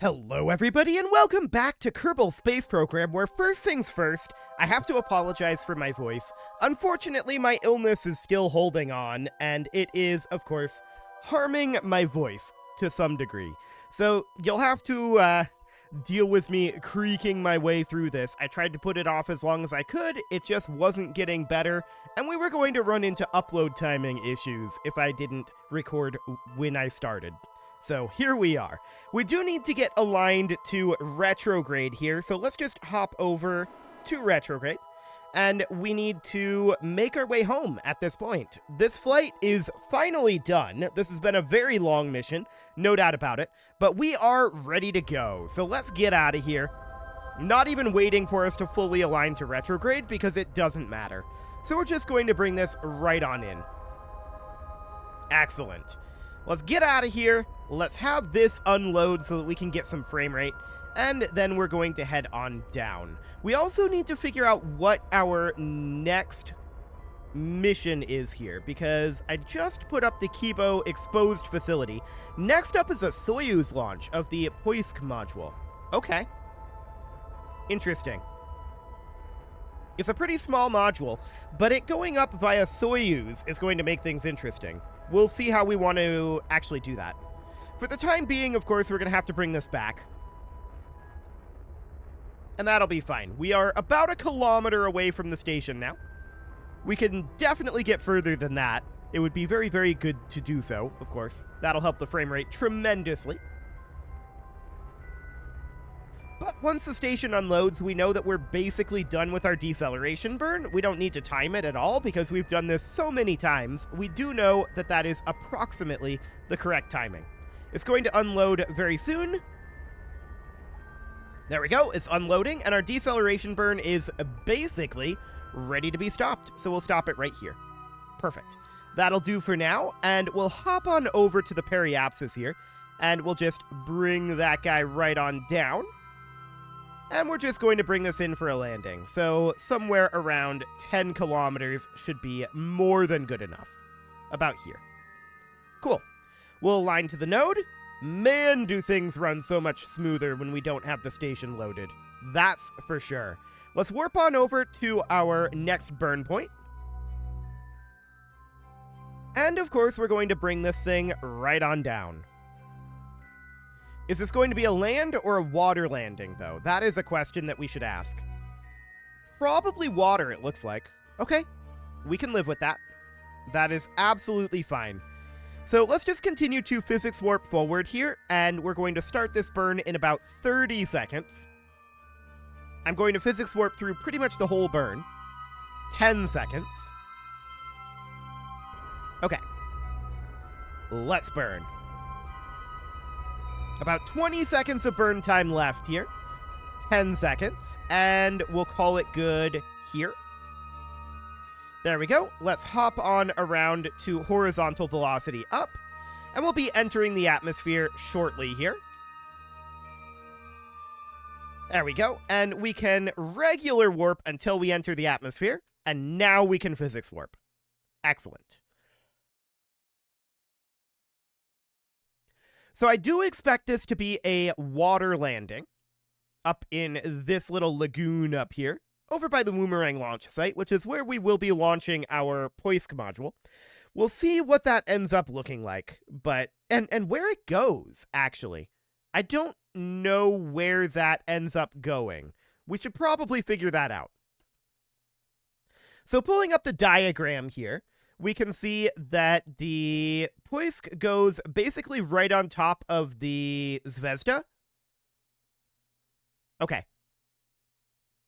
Hello everybody and welcome back to Kerbal Space Program, where first things first, I have to apologize for my voice. Unfortunately, my illness is still holding on, and it is, of course, harming my voice to some degree. So you'll have to deal with me creaking my way through this. I tried to put it off as long as I could, it just wasn't getting better, and we were going to run into upload timing issues if I didn't record when I started. So here we are. We do need to get aligned to retrograde here, so let's just hop over to retrograde. And we need to make our way home at this point. This flight is finally done. This has been a very long mission, no doubt about it, but we are ready to go. So let's get out of here. Not even waiting for us to fully align to retrograde because it doesn't matter. So we're just going to bring this right on in. Excellent. Let's get out of here. Let's have this unload so that we can get some frame rate, and then we're going to head on down. We also need to figure out what our next mission is here, because I just put up the Kerbal exposed facility. Next up is a Soyuz launch of the Poisk module. Okay. Interesting. It's a pretty small module, but it going up via Soyuz is going to make things interesting. We'll see how we want to actually do that. For the time being, of course, we're going to have to bring this back. And that'll be fine. We are about 1 kilometer away from the station now. We can definitely get further than that. It would be very, very good to do so, of course. That'll help the frame rate tremendously. But once the station unloads, we know that we're basically done with our deceleration burn. We don't need to time it at all because we've done this so many times. We do know that that is approximately the correct timing. It's going to unload very soon. There we go, it's unloading, and our deceleration burn is basically ready to be stopped. So we'll stop it right here. Perfect. That'll do for now, and we'll hop on over to the periapsis here, and we'll just bring that guy right on down. And we're just going to bring this in for a landing. So somewhere around 10 kilometers should be more than good enough. About here. Cool. We'll align to the node. Man, do things run so much smoother when we don't have the station loaded. That's for sure. Let's warp on over to our next burn point. And of course, we're going to bring this thing right on down. Is this going to be a land or a water landing, though? That is a question that we should ask. Probably water, it looks like. Okay, we can live with that. That is absolutely fine. So let's just continue to physics warp forward here, and we're going to start this burn in about 30 seconds. I'm going to physics warp through pretty much the whole burn. 10 seconds. Okay. Let's burn. About 20 seconds of burn time left here. 10 seconds, and we'll call it good here. There we go. Let's hop on around to horizontal velocity up, and we'll be entering the atmosphere shortly here. There we go, and we can regular warp until we enter the atmosphere, and now we can physics warp. Excellent. So I do expect this to be a water landing up in this little lagoon up here, over by the Woomerang launch site, which is where we will be launching our Poisk module. We'll see what that ends up looking like, but and where it goes, actually. I don't know where that ends up going. We should probably figure that out. So pulling up the diagram here, we can see that the Poisk goes basically right on top of the Zvezda. Okay.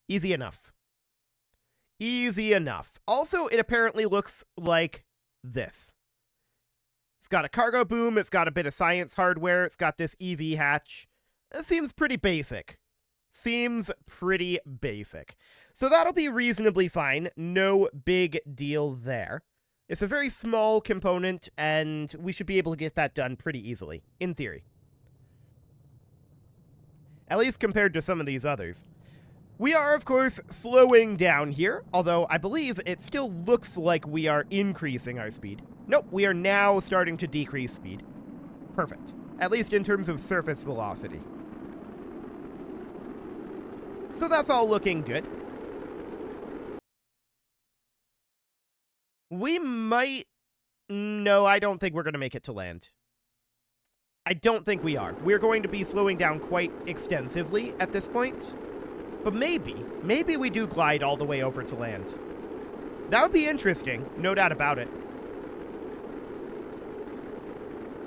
Easy enough. Easy enough. Also, it apparently looks like this. It's got a cargo boom, it's got a bit of science hardware, it's got this EV hatch. It seems pretty basic. Seems pretty basic. So that'll be reasonably fine. No big deal there. It's a very small component, and we should be able to get that done pretty easily, in theory. At least compared to some of these others. We are, of course, slowing down here, although I believe it still looks like we are increasing our speed. Nope, we are now starting to decrease speed. Perfect. At least in terms of surface velocity. So that's all looking good. We might... No, I don't think we're going to make it to land. I don't think we are. We're going to be slowing down quite extensively at this point. But maybe we do glide all the way over to land. That would be interesting, no doubt about it.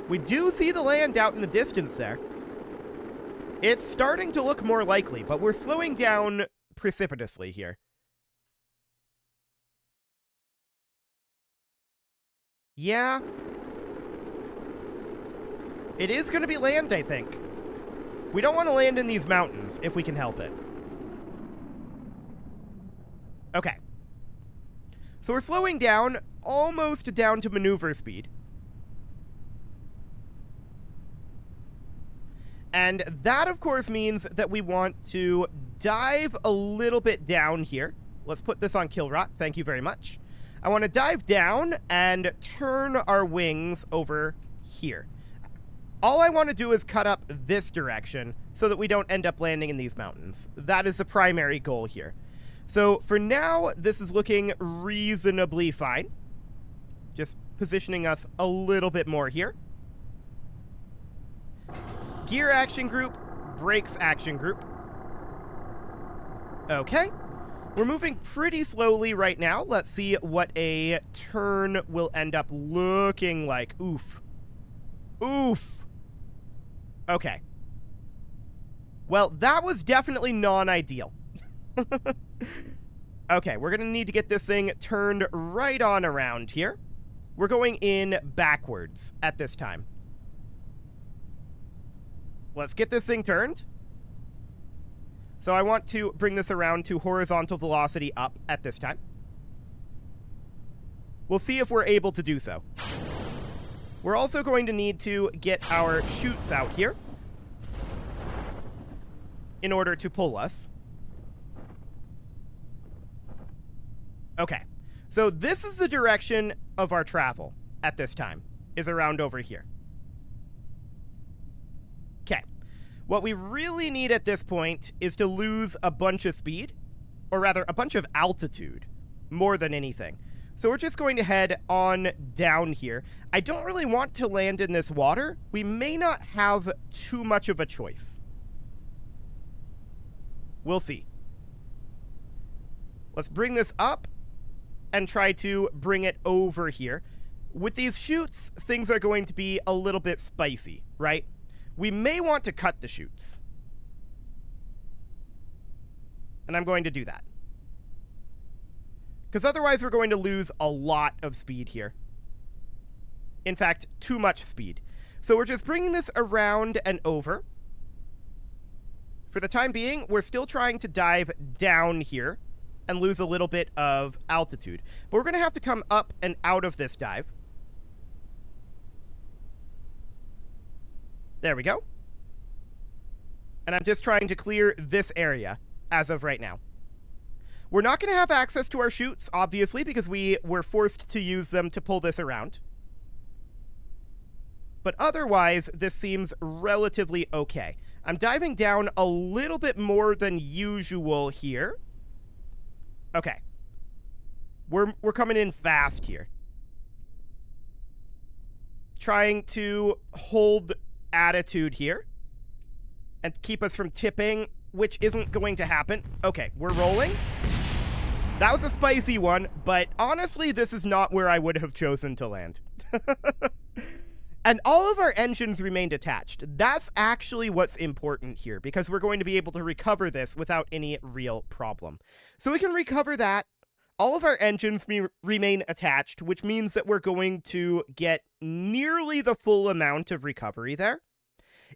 We do see the land out in the distance there. It's starting to look more likely, but we're slowing down precipitously here. Yeah. It is going to be land, I think. We don't want to land in these mountains if we can help it. Okay. So we're slowing down, almost down to maneuver speed. And that, of course, means that we want to dive a little bit down here. Let's put this on kill rot. Thank you very much. I want to dive down and turn our wings over here. All I want to do is cut up this direction so that we don't end up landing in these mountains. That is the primary goal here. So for now, this is looking reasonably fine. Just positioning us a little bit more here. Gear action group, brakes action group. Okay. We're moving pretty slowly right now. Let's see what a turn will end up looking like. Oof. Oof. Okay. Well, that was definitely non-ideal. Okay, we're going to need to get this thing turned right on around here. We're going in backwards at this time. Let's get this thing turned. So I want to bring this around to horizontal velocity up at this time. We'll see if we're able to do so. We're also going to need to get our chutes out here in order to pull us. Okay, so this is the direction of our travel at this time, is around over here. Okay. What we really need at this point is to lose a bunch of speed, or rather a bunch of altitude, more than anything. So we're just going to head on down here. I don't really want to land in this water. We may not have too much of a choice. We'll see. Let's bring this up and try to bring it over here. With these chutes, things are going to be a little bit spicy, right? We may want to cut the chutes. And I'm going to do that. Because otherwise we're going to lose a lot of speed here. In fact, too much speed. So we're just bringing this around and over. For the time being, we're still trying to dive down here and lose a little bit of altitude. But we're going to have to come up and out of this dive. There we go. And I'm just trying to clear this area as of right now. We're not going to have access to our chutes, obviously, because we were forced to use them to pull this around. But otherwise, this seems relatively okay. I'm diving down a little bit more than usual here. Okay. We're coming in fast here. Trying to hold attitude here and keep us from tipping, which isn't going to happen. Okay, we're rolling. That was a spicy one, but honestly, this is not where I would have chosen to land. And all of our engines remained attached. That's actually what's important here, because we're going to be able to recover this without any real problem. So we can recover that. All of our engines remain attached, which means that we're going to get nearly the full amount of recovery there.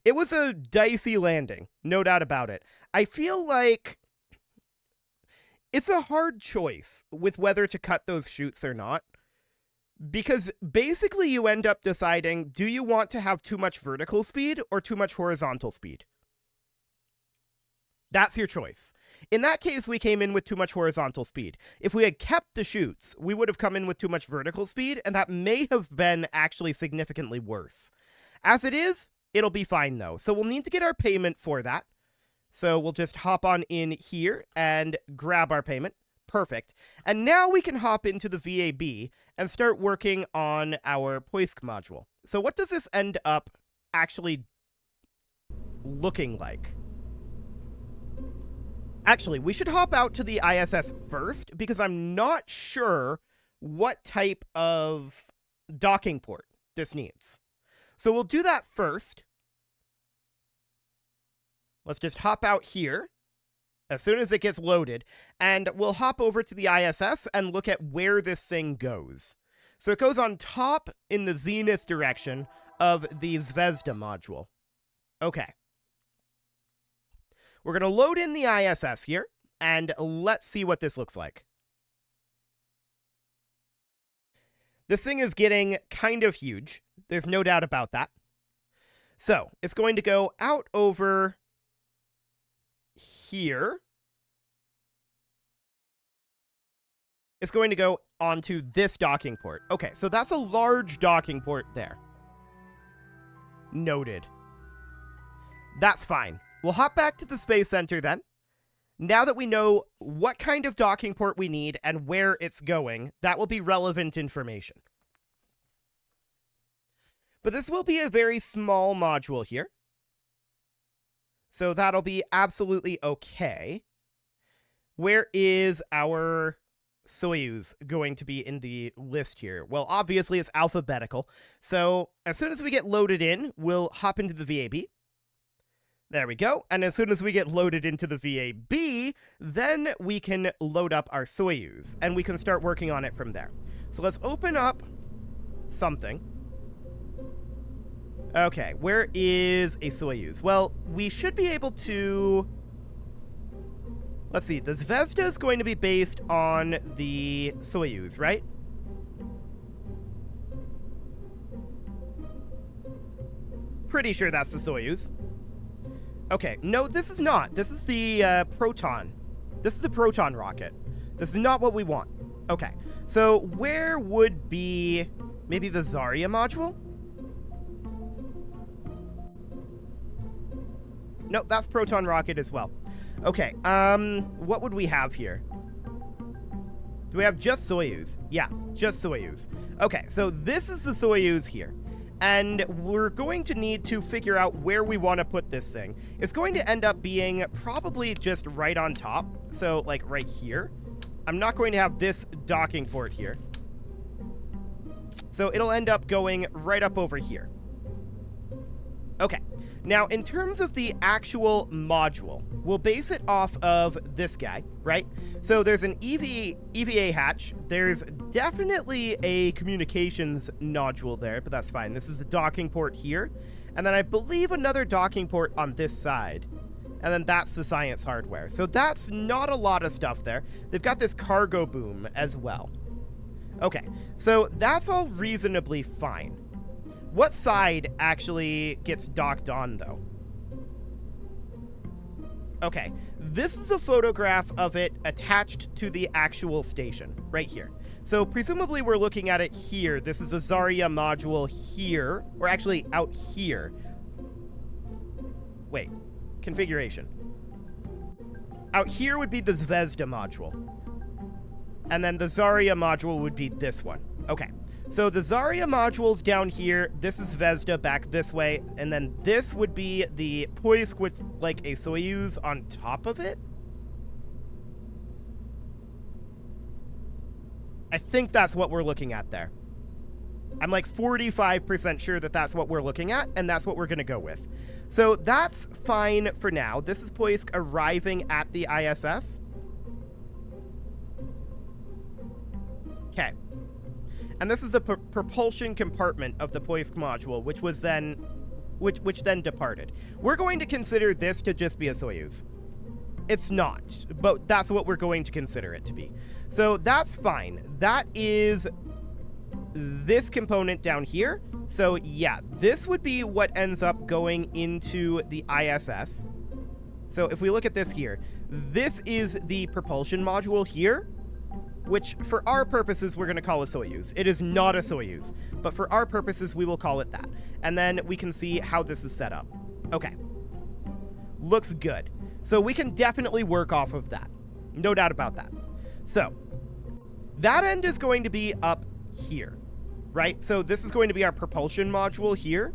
It was a dicey landing, no doubt about it. I feel like it's a hard choice with whether to cut those chutes or not. Because basically you end up deciding, do you want to have too much vertical speed or too much horizontal speed? That's your choice. In that case, we came in with too much horizontal speed. If we had kept the chutes, we would have come in with too much vertical speed, and that may have been actually significantly worse. As it is, it'll be fine though. So we'll need to get our payment for that. So we'll just hop on in here and grab our payment. Perfect. And now we can hop into the VAB and start working on our Poisk module. So what does this end up actually looking like? Actually, we should hop out to the ISS first, because I'm not sure what type of docking port this needs. So we'll do that first. Let's just hop out here as soon as it gets loaded, and we'll hop over to the ISS and look at where this thing goes. So it goes on top in the zenith direction of the Zvezda module. Okay. We're going to load in the ISS here, and let's see what this looks like. This thing is getting kind of huge. There's no doubt about that. So it's going to go out over here. It's going to go onto this docking port. Okay, so that's a large docking port there. Noted. That's fine. We'll hop back to the Space Center then. Now that we know what kind of docking port we need and where it's going, that will be relevant information. But this will be a very small module here. So that'll be absolutely okay. Where is our Soyuz going to be in the list here? Well, obviously it's alphabetical. So as soon as we get loaded in, we'll hop into the VAB. There we go. And as soon as we get loaded into the VAB, then we can load up our Soyuz, and we can start working on it from there. So let's open up something. Okay, where is a Soyuz? Well, we should be able to... Let's see, the Zvezda is going to be based on the Soyuz, right? Pretty sure that's the Soyuz. Okay, no, this is not. This is the Proton. This is the Proton rocket. This is not what we want. Okay, so where would be maybe the Zarya module? No, that's Proton rocket as well. Okay, what would we have here? Do we have just Soyuz? Yeah, just Soyuz. Okay, so this is the Soyuz here. And we're going to need to figure out where we want to put this thing. It's going to end up being probably just right on top. So, like, right here. I'm not going to have this docking port here. So it'll end up going right up over here. Okay. Now, in terms of the actual module, we'll base it off of this guy, right? So there's an EVA hatch. There's definitely a communications nodule there, but that's fine. This is the docking port here. And then I believe another docking port on this side. And then that's the science hardware. So that's not a lot of stuff there. They've got this cargo boom as well. Okay, so that's all reasonably fine. What side actually gets docked on, though? Okay, this is a photograph of it attached to the actual station, right here. So presumably we're looking at it here. This is a Zarya module here, or actually out here. Wait, configuration. Out here would be the Zvezda module. And then the Zarya module would be this one. Okay. So the Zarya module's down here, this is Zvezda back this way, and then this would be the Poisk with, like, a Soyuz on top of it? I think that's what we're looking at there. I'm like 45% sure that that's what we're looking at, and that's what we're going to go with. So that's fine for now. This is Poisk arriving at the ISS. Okay. And this is the propulsion compartment of the Poisk module, which was then, which then departed. We're going to consider this to just be a Soyuz. It's not, but that's what we're going to consider it to be. So that's fine. That is this component down here. So yeah, this would be what ends up going into the ISS. So if we look at this here, this is the propulsion module here, which for our purposes, we're going to call a Soyuz. It is not a Soyuz, but for our purposes, we will call it that. And then we can see how this is set up. Okay. Looks good. So we can definitely work off of that. No doubt about that. So that end is going to be up here, right? So this is going to be our propulsion module here.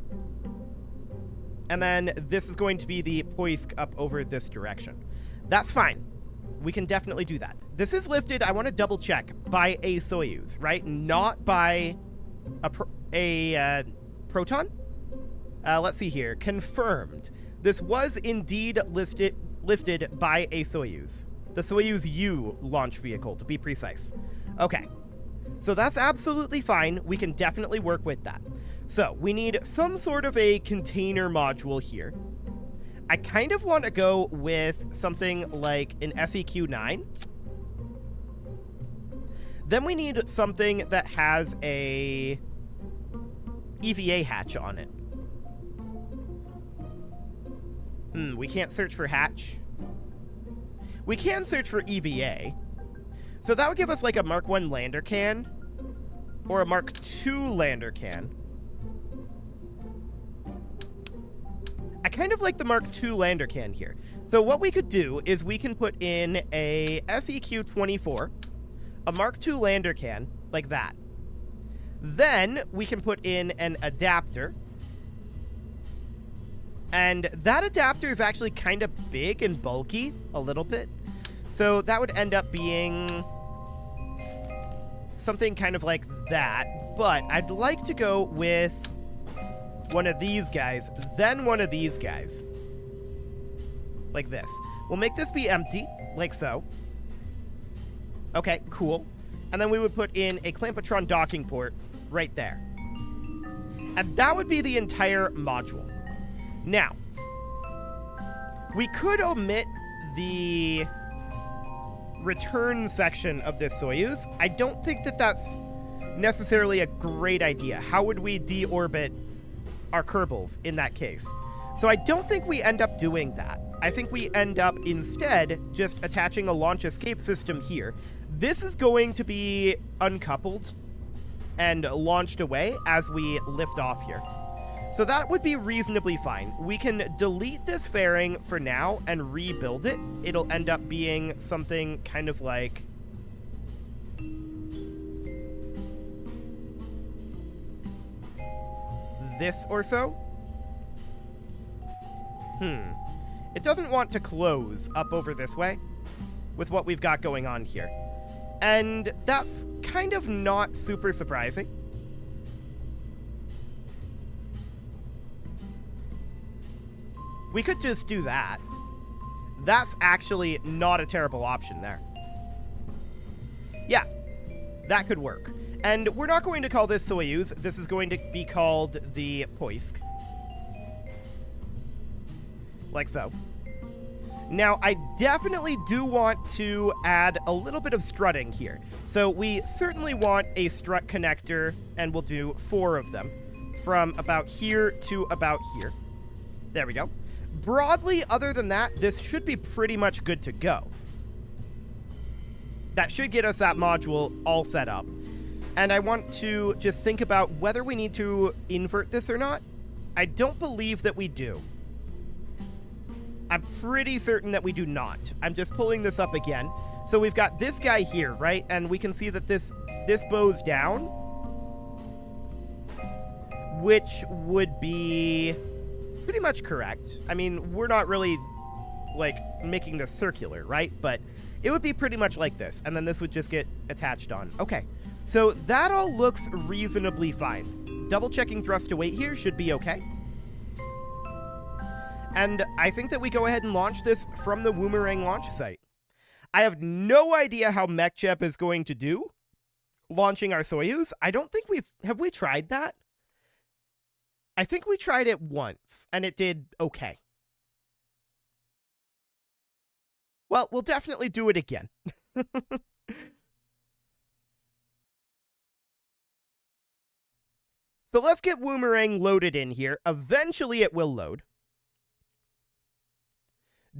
And then this is going to be the Poisk up over this direction. That's fine. We can definitely do that. This is lifted, I want to double check, by a Soyuz, right? Not by a Proton? Let's see here. Confirmed. This was indeed lifted by a Soyuz. The Soyuz U launch vehicle, to be precise. Okay. So that's absolutely fine. We can definitely work with that. So we need some sort of a container module here. I kind of want to go with something like an SEQ-9. Then we need something that has a EVA hatch on it. We can't search for hatch. We can search for EVA. So that would give us like a Mark 1 lander can or a Mark 2 lander can. I kind of like the Mark II lander can here. So what we could do is we can put in a SEQ-24, a Mark II lander can, like that. Then we can put in an adapter. And that adapter is actually kind of big and bulky, a little bit. So that would end up being something kind of like that. But I'd like to go with one of these guys, then one of these guys. Like this. We'll make this be empty, like so. Okay, cool. And then we would put in a Clampotron docking port right there. And that would be the entire module. Now, we could omit the return section of this Soyuz. I don't think that that's necessarily a great idea. How would we deorbit our Kerbals in that case? So I don't think we end up doing that. I think we end up instead just attaching a launch escape system here. This is going to be uncoupled and launched away as we lift off here. So that would be reasonably fine. We can delete this fairing for now and rebuild it. It'll end up being something kind of like this or so. It doesn't want to close up over this way with what we've got going on here. And that's kind of not super surprising. We could just do that. That's actually not a terrible option there. Yeah, that could work. And we're not going to call this Soyuz. This is going to be called the Poisk. Like so. Now, I definitely do want to add a little bit of strutting here. So we certainly want a strut connector, and we'll do 4 of them. From about here to about here. There we go. Broadly, other than that, this should be pretty much good to go. That should get us that module all set up. And I want to just think about whether we need to invert this or not. I don't believe that we do. I'm pretty certain that we do not. I'm just pulling this up again. So we've got this guy here, right? And we can see that this bows down, which would be pretty much correct. I mean, we're not really, like, making this circular, right? But it would be pretty much like this. And then this would just get attached on. Okay. So that all looks reasonably fine. Double checking thrust to weight here should be okay. And I think that we go ahead and launch this from the Woomerang launch site. I have no idea how MechJeb is going to do launching our Soyuz. I don't think have we tried that? I think we tried it once, and it did okay. Well, we'll definitely do it again. So let's get Woomerang loaded in here. Eventually it will load.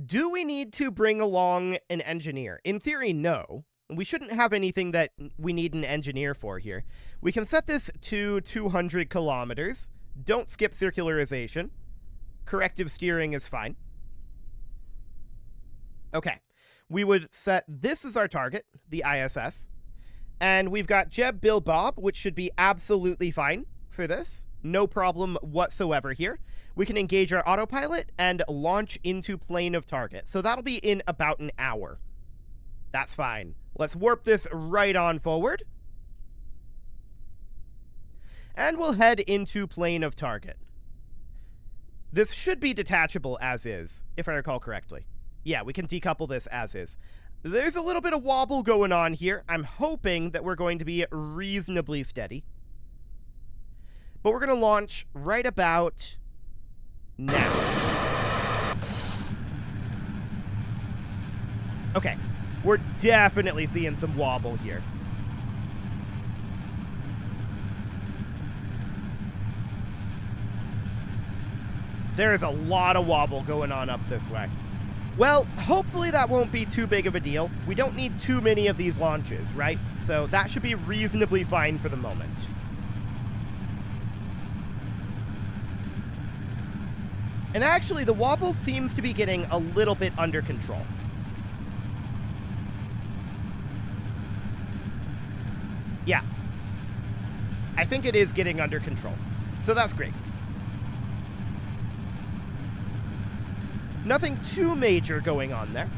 Do we need to bring along an engineer? In theory, no. We shouldn't have anything that we need an engineer for here. We can set this to 200 kilometers. Don't skip circularization. Corrective steering is fine. Okay. We would set this as our target, the ISS. And we've got Jeb, Bill, Bob, which should be absolutely fine for this. No problem whatsoever here. We can engage our autopilot and launch into plane of target. So that'll be in about an hour. That's fine. Let's warp this right on forward. And we'll head into plane of target. This should be detachable as is, if I recall correctly. Yeah, we can decouple this as is. There's a little bit of wobble going on here. I'm hoping that we're going to be reasonably steady. But we're going to launch right about now. Okay, we're definitely seeing some wobble here. There is a lot of wobble going on up this way. Well, hopefully that won't be too big of a deal. We don't need too many of these launches, right? So that should be reasonably fine for the moment. And actually, the wobble seems to be getting a little bit under control. Yeah. I think it is getting under control. So that's great. Nothing too major going on there.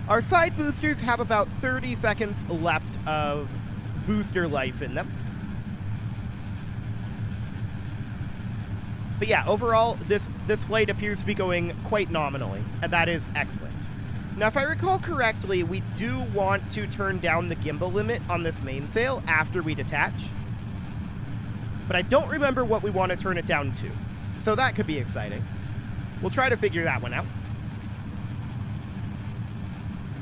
Our side boosters have about 30 seconds left of booster life in them. But yeah, overall, this flight appears to be going quite nominally, and that is excellent. Now, if I recall correctly, we do want to turn down the gimbal limit on this mainsail after we detach. But I don't remember what we want to turn it down to. So that could be exciting. We'll try to figure that one out.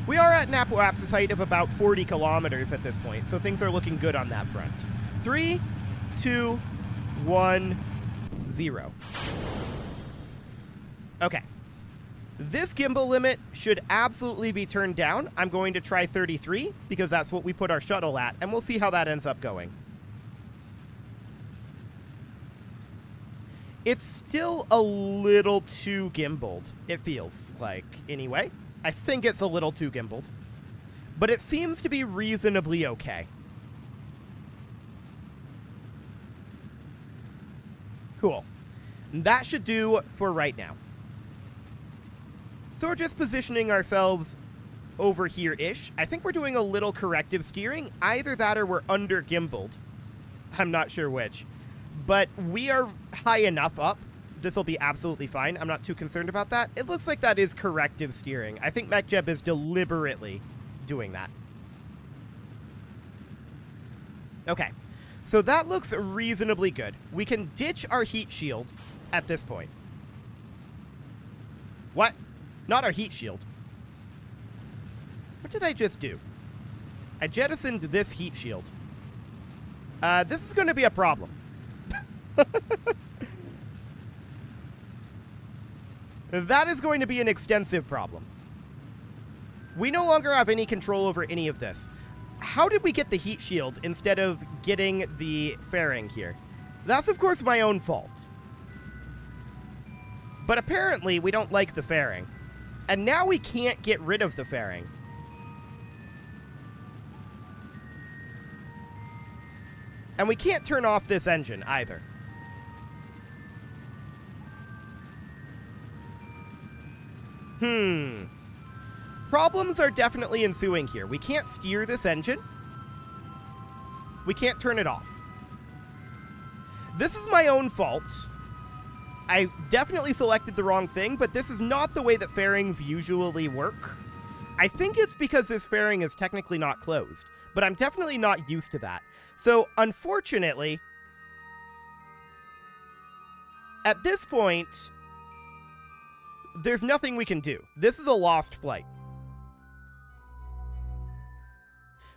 We are at an apoapsis height of about 40 kilometers at this point, so things are looking good on that front. 3, 2, 1, 0. Okay. This gimbal limit should absolutely be turned down. I'm going to try 33, because that's what we put our shuttle at, and we'll see how that ends up going. It's still a little too gimbaled, it feels like, anyway. I think it's a little too gimbaled. But it seems to be reasonably okay. Cool. That should do for right now. So we're just positioning ourselves over here-ish. I think we're doing a little corrective steering. Either that or we're under gimbaled. I'm not sure which. But we are high enough up. This will be absolutely fine. I'm not too concerned about that. It looks like that is corrective steering. I think MechJeb is deliberately doing that. Okay. So that looks reasonably good. We can ditch our heat shield at this point. What? Not our heat shield. What did I just do? I jettisoned this heat shield. This is going to be a problem. That is going to be an extensive problem. We no longer have any control over any of this. How did we get the heat shield instead of getting the fairing here? That's, of course, my own fault. But apparently, we don't like the fairing. And now we can't get rid of the fairing. And we can't turn off this engine, either. Problems are definitely ensuing here. We can't steer this engine. We can't turn it off. This is my own fault. I definitely selected the wrong thing, but this is not the way that fairings usually work. I think it's because this fairing is technically not closed, but I'm definitely not used to that. So, unfortunately, at this point, there's nothing we can do. This is a lost flight.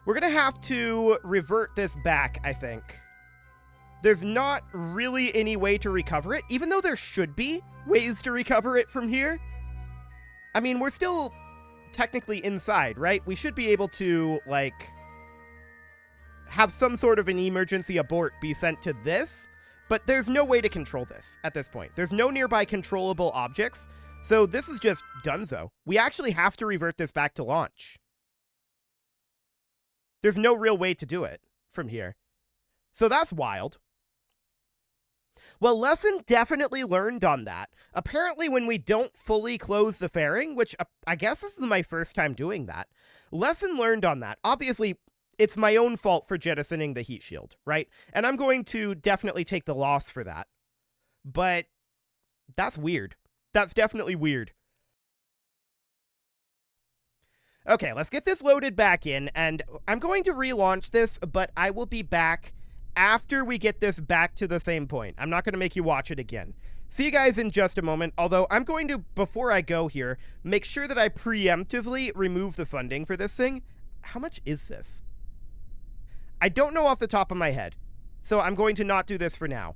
We're going to have to revert this back, I think. There's not really any way to recover it, even though there should be ways to recover it from here. I mean, we're still technically inside, right? We should be able to, like, have some sort of an emergency abort be sent to this, but there's no way to control this at this point. There's no nearby controllable objects, So this is just donezo. We actually have to revert this back to launch. There's no real way to do it from here. So that's wild. Well, lesson definitely learned on that. Apparently, when we don't fully close the fairing, which I guess this is my first time doing that, lesson learned on that. Obviously, it's my own fault for jettisoning the heat shield, right? And I'm going to definitely take the loss for that. But that's weird. That's definitely weird. Okay, let's get this loaded back in, and I'm going to relaunch this, but I will be back after we get this back to the same point. I'm not going to make you watch it again. See you guys in just a moment, although I'm going to, before I go here, make sure that I preemptively remove the funding for this thing. How much is this? I don't know off the top of my head, so I'm going to not do this for now.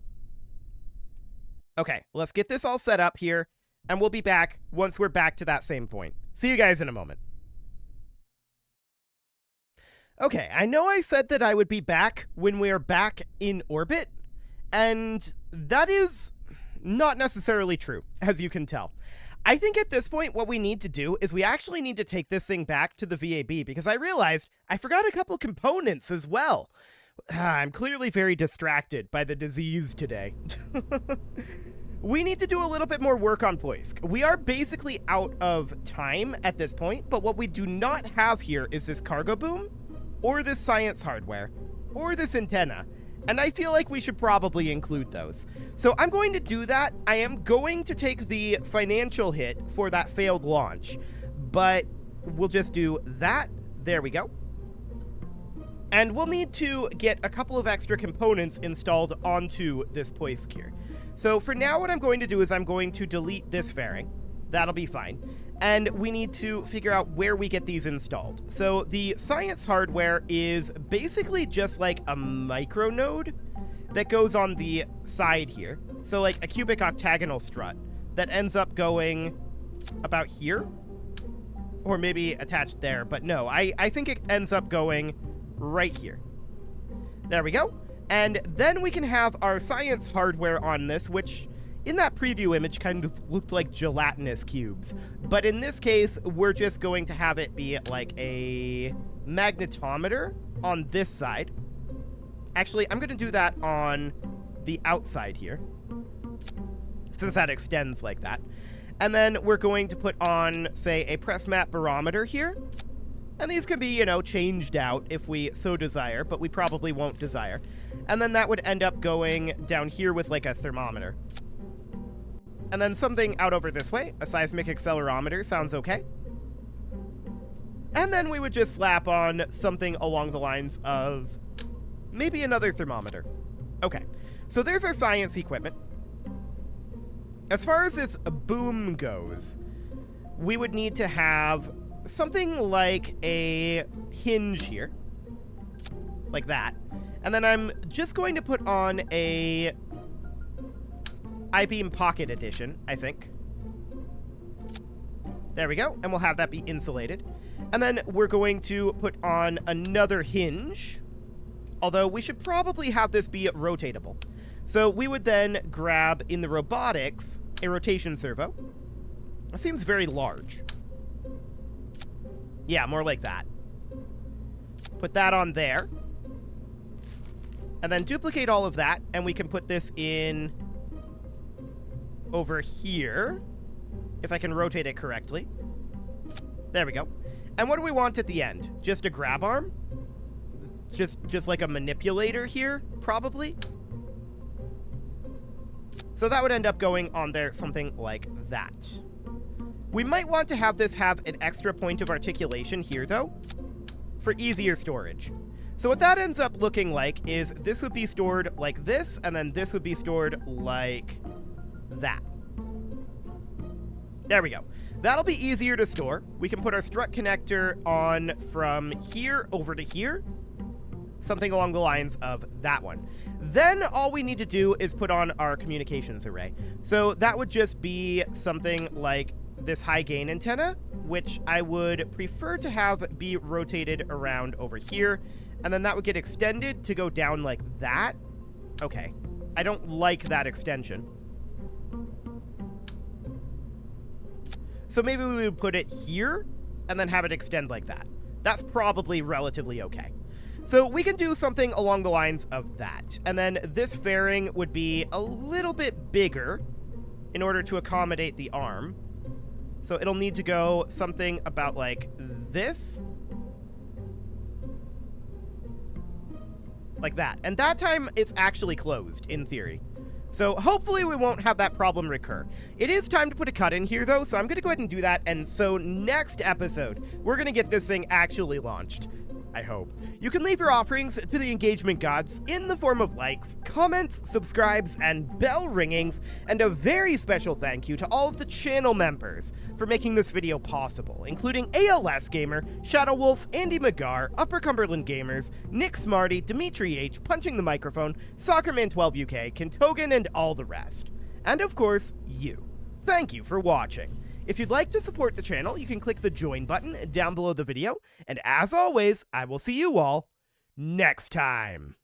Okay, let's get this all set up here, and we'll be back once we're back to that same point. See you guys in a moment. Okay, I know I said that I would be back when we're back in orbit, and that is not necessarily true, as you can tell. I think at this point what we need to do is we actually need to take this thing back to the VAB, because I realized I forgot a couple components as well. I'm clearly very distracted by the disease today. We need to do a little bit more work on Ploysk. We are basically out of time at this point, but what we do not have here is this cargo boom, or this science hardware, or this antenna, and I feel like we should probably include those. So I'm going to do that. I am going to take the financial hit for that failed launch, but we'll just do that. There we go. And we'll need to get a couple of extra components installed onto this Ploysk here. So for now, what I'm going to do is I'm going to delete this fairing. That'll be fine. And we need to figure out where we get these installed. So the science hardware is basically just like a micro node that goes on the side here. So like a cubic octagonal strut that ends up going about here, or maybe attached there. But no, I think it ends up going right here. There we go. And then we can have our science hardware on this, which in that preview image kind of looked like gelatinous cubes. But in this case, we're just going to have it be like a magnetometer on this side. Actually, I'm going to do that on the outside here, since that extends like that. And then we're going to put on, say, a press mat barometer here. And these can be, you know, changed out if we so desire, but we probably won't desire. And then that would end up going down here with like a thermometer. And then something out over this way, a seismic accelerometer, sounds okay. And then we would just slap on something along the lines of maybe another thermometer. Okay, so there's our science equipment. As far as this boom goes, we would need to have something like a hinge here, like that. And then I'm just going to put on a I-beam pocket edition, I think. There we go, and we'll have that be insulated. And then we're going to put on another hinge, although we should probably have this be rotatable. So we would then grab, in the robotics, a rotation servo. It seems very large. Yeah, more like that. Put that on there. And then duplicate all of that, and we can put this in over here, if I can rotate it correctly. There we go. And what do we want at the end? Just a grab arm? Just like a manipulator here, probably? So that would end up going on there, something like that. We might want to have this have an extra point of articulation here, though, for easier storage. So what that ends up looking like is this would be stored like this, and then this would be stored like that. There we go. That'll be easier to store. We can put our strut connector on from here over to here, something along the lines of that one. Then all we need to do is put on our communications array. So that would just be something like this high gain antenna, which I would prefer to have be rotated around over here, and then that would get extended to go down like that. Okay, I don't like that extension. So maybe we would put it here and then have it extend like that. That's probably relatively okay. So we can do something along the lines of that. And then this fairing would be a little bit bigger in order to accommodate the arm. So it'll need to go something about like this. Like that. And that time it's actually closed, in theory. So hopefully we won't have that problem recur. It is time to put a cut in here, though, so I'm going to go ahead and do that. And so next episode, we're going to get this thing actually launched. I hope. You can leave your offerings to the engagement gods in the form of likes, comments, subscribes, and bell ringings, and a very special thank you to all of the channel members for making this video possible, including ALS Gamer, Shadow Wolf, Andy McGar, Upper Cumberland Gamers, Nick Smarty, Dimitri H, Punching the Microphone, Soccerman12 UK, Kentogan, and all the rest. And of course, you. Thank you for watching. If you'd like to support the channel, you can click the join button down below the video, and as always, I will see you all next time.